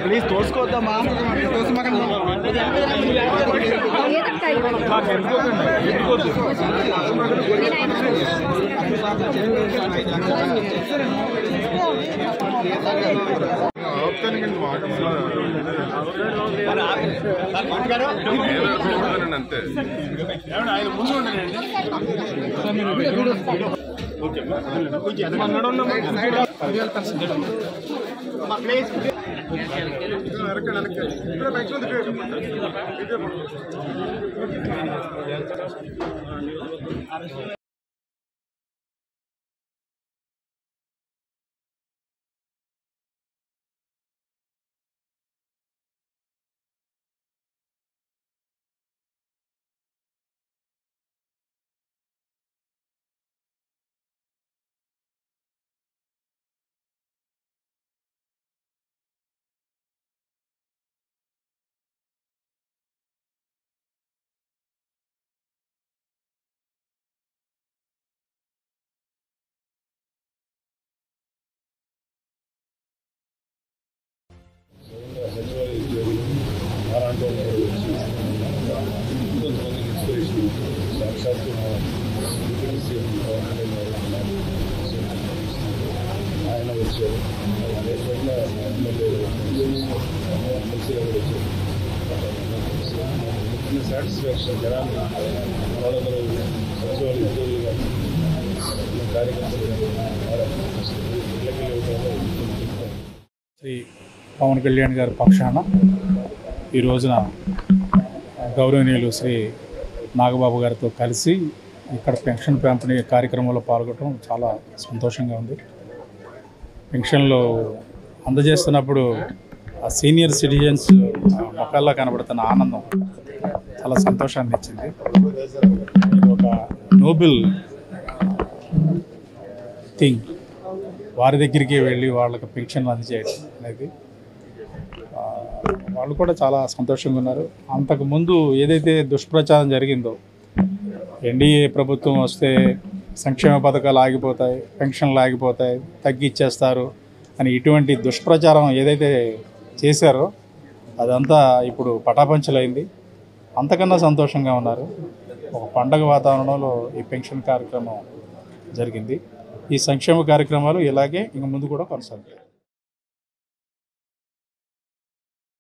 Please తోసుకోవద్దమ్మా అంతే ఆయన వచ్చారు సాటిస్ఫాక్షన్ జనాన్ని వాళ్ళందరూ సచివాలయ ఉద్యోగులుగా కార్యకర్తలు శ్రీ పవన్ కళ్యాణ్ గారి పక్షాన ఈ రోజున గౌరవనీయులు శ్రీ నాగబాబు గారితో కలిసి ఇక్కడ పెన్షన్ పంపిణీ కార్యక్రమంలో పాల్గొనడం చాలా సంతోషంగా ఉంది. పెన్షన్లు అందజేస్తున్నప్పుడు ఆ సీనియర్ సిటిజన్స్ మొక్కల్లో కనబడుతున్న ఆనందం చాలా సంతోషాన్ని ఇచ్చింది. ఇది ఒక నోబెల్ థింగ్. వారి దగ్గరికి వెళ్ళి వాళ్ళకి పెన్షన్లు అందజేయడం అనేది వాళ్ళు కూడా చాలా సంతోషంగా ఉన్నారు. అంతకుముందు ఏదైతే దుష్ప్రచారం జరిగిందో ఎన్డీఏ ప్రభుత్వం వస్తే సంక్షేమ పథకాలు ఆగిపోతాయి, పెన్షన్లు ఆగిపోతాయి, తగ్గిచ్చేస్తారు అని ఇటువంటి దుష్ప్రచారం ఏదైతే చేశారో అదంతా ఇప్పుడు పటాపంచలైంది. అంతకన్నా సంతోషంగా ఉన్నారు. ఒక పండగ వాతావరణంలో ఈ పెన్షన్ కార్యక్రమం జరిగింది. ఈ సంక్షేమ కార్యక్రమాలు ఇలాగే ఇంక ముందు కూడా కొనసాగుతాయి.